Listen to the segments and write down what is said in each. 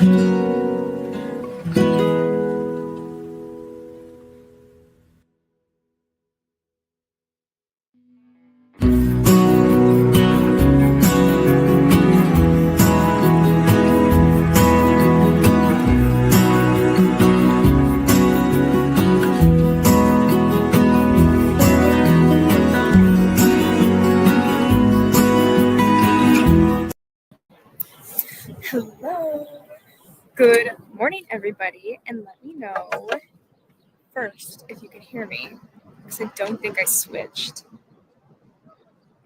Hello. Good morning, everybody, and let me know first if you can hear me, because I don't think I switched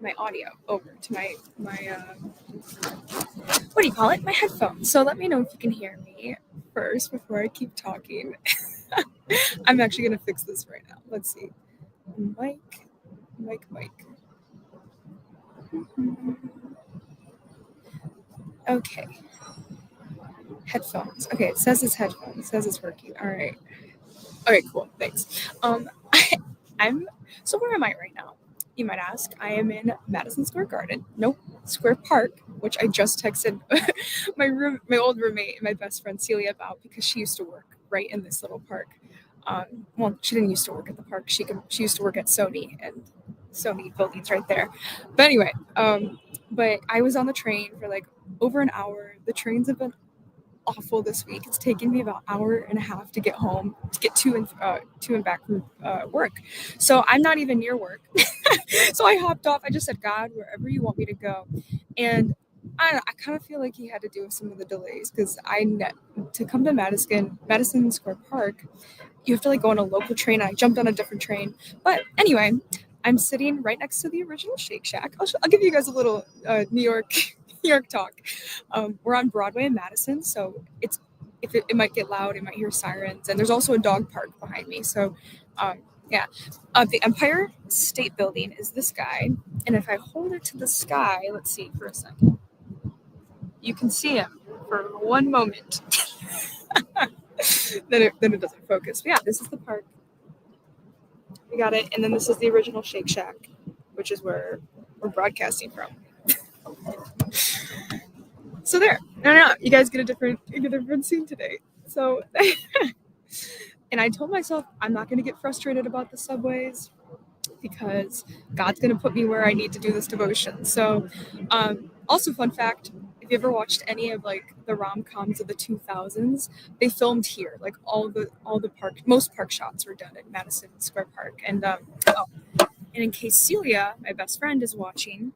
my audio over to my what do you call it? My headphones. So let me know if you can hear me first before I keep talking. I'm actually gonna fix this right now. Let's see. Mic. Okay. Headphones. Okay, it says it's headphones. It says it's working. All right. Okay, cool. Thanks. So where am I right now? You might ask. I am in Madison Square Garden. Nope, Square Park, which I just texted my old roommate, my best friend Celia about because she used to work right in this little park. Well, she didn't used to work at the park. She used to work at Sony, and Sony building's right there. But anyway, but I was on the train for like over an hour. The trains have been awful this week. It's taken me about an hour and a half to get home, to get to and back from work. So I'm not even near work. So I hopped off. I just said, God, wherever you want me to go. And I kind of feel like he had to do with some of the delays because to come to Madison Square Park, you have to like go on a local train. I jumped on a different train. But anyway, I'm sitting right next to the original Shake Shack. I'll give you guys a little New York talk. We're on Broadway in Madison, so it might get loud. It might hear sirens, and there's also a dog park behind me. So, yeah. The Empire State Building is this guy, and if I hold it to the sky, let's see for a second, you can see him for one moment. then it doesn't focus. But yeah, this is the park. We got it, and then this is the original Shake Shack, which is where we're broadcasting from. So there. No, you guys get a different scene today. So, and I told myself I'm not going to get frustrated about the subways because God's going to put me where I need to do this devotion. So, also fun fact, if you ever watched any of like the rom-coms of the 2000s, they filmed here. Like most park shots were done at Madison Square Park. And in case Celia, my best friend, is watching,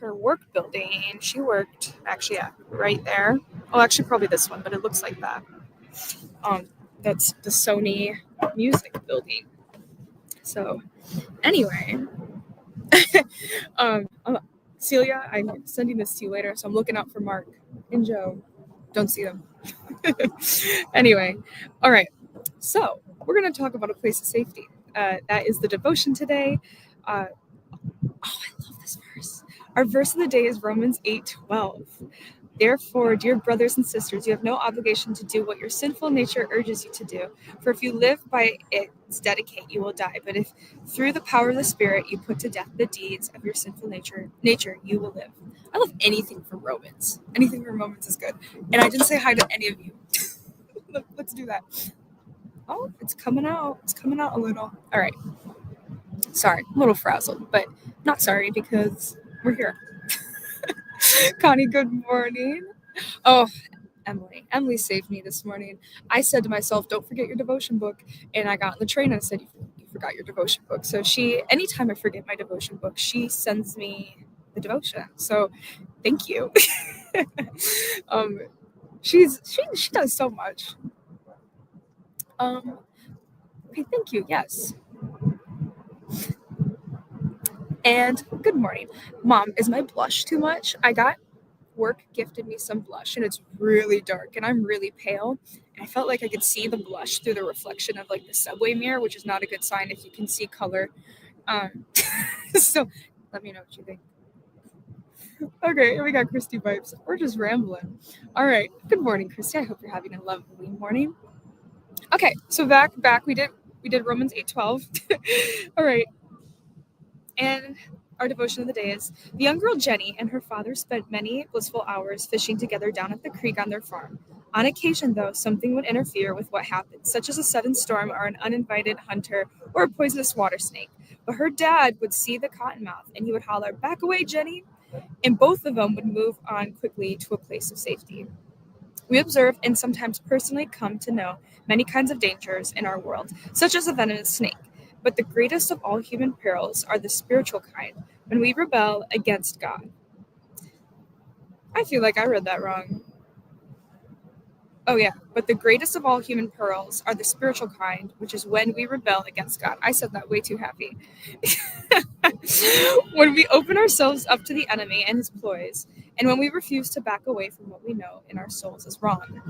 her work building, she worked actually right there. Oh, actually probably this one, but it looks like that. That's the Sony Music building. So anyway, Celia, I'm sending this to you later, so I'm looking out for Mark and Joe. Don't see them. Anyway, all right. So we're going to talk about a place of safety. That is the devotion today. I love this verse. Our verse of the day is Romans 8:12. Therefore, dear brothers and sisters, you have no obligation to do what your sinful nature urges you to do. For if you live by its dedicate, you will die. But if through the power of the Spirit you put to death the deeds of your sinful nature, you will live. I love anything from Romans. Anything from Romans is good. And I didn't say hi to any of you. Let's do that. Oh, it's coming out. It's coming out a little. All right. Sorry, a little frazzled, but not sorry because we're here. Connie, good morning. Oh, Emily saved me this morning. I said to myself, don't forget your devotion book. And I got on the train and I said, you forgot your devotion book. So anytime I forget my devotion book, she sends me the devotion. So thank you. She does so much. Okay, thank you. Yes. And good morning. Mom, is my blush too much? I got work gifted me some blush and it's really dark and I'm really pale. And I felt like I could see the blush through the reflection of like the subway mirror, which is not a good sign if you can see color. So let me know what you think. Okay, we got Christy vibes. We're just rambling. All right. Good morning, Christy. I hope you're having a lovely morning. Okay, so back we did Romans 8:12. All right. And our devotion of the day is the young girl Jenny and her father spent many blissful hours fishing together down at the creek on their farm. On occasion, though, something would interfere with what happened, such as a sudden storm or an uninvited hunter or a poisonous water snake. But her dad would see the cottonmouth and he would holler, "Back away, Jenny!" And both of them would move on quickly to a place of safety. We observe and sometimes personally come to know many kinds of dangers in our world, such as a venomous snake. But the greatest of all human perils are the spiritual kind, when we rebel against God. I feel like I read that wrong. Oh, yeah. But the greatest of all human perils are the spiritual kind, which is when we rebel against God. I said that way too happy. When we open ourselves up to the enemy and his ploys, and when we refuse to back away from what we know in our souls is wrong.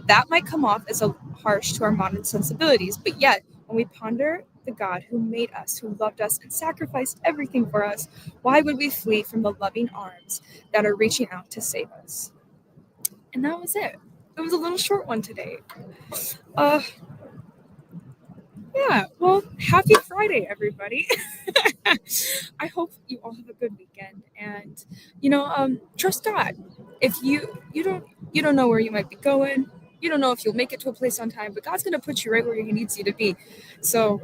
That might come off as a harsh to our modern sensibilities, but yet, when we ponder the God who made us, who loved us, and sacrificed everything for us, why would we flee from the loving arms that are reaching out to save us? And that was it. It was a little short one today. Uh, yeah, well, happy Friday, everybody. I hope you all have a good weekend, and trust God. If you don't know where you might be going, you don't know if you'll make it to a place on time, but God's gonna put you right where He needs you to be. So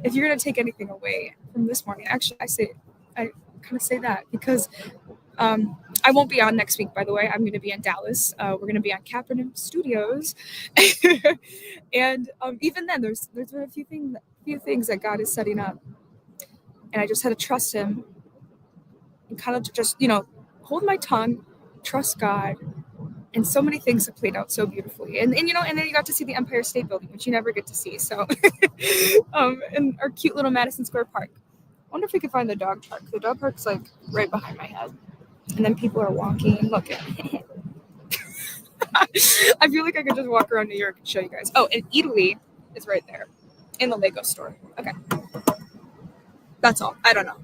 if you're gonna take anything away from this morning, actually, I kind of say that because I won't be on next week, by the way. I'm going to be in Dallas. We're going to be on Capernaum Studios, and even then, there's been a few things that God is setting up, and I just had to trust Him and kind of just hold my tongue, trust God, and so many things have played out so beautifully. And and then you got to see the Empire State Building, which you never get to see. So, and our cute little Madison Square Park. I wonder if we can find the dog park. The dog park's like right behind my head. And then people are walking. Look at I feel like I could just walk around New York and show you guys. Oh, and Italy is right there in the Lego store. Okay. That's all. I don't know.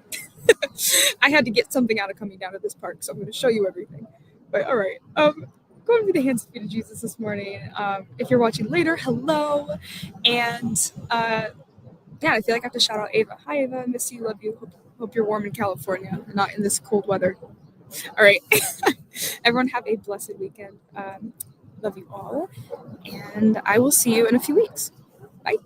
I had to get something out of coming down to this park, so I'm going to show you everything. But all right. Go and be the hands and feet of Jesus this morning. If you're watching later, hello. And yeah, I feel like I have to shout out Ava. Hi, Ava. Miss you. Love you. Hope you're warm in California and not in this cold weather. All right. Everyone have a blessed weekend. Love you all. And I will see you in a few weeks. Bye.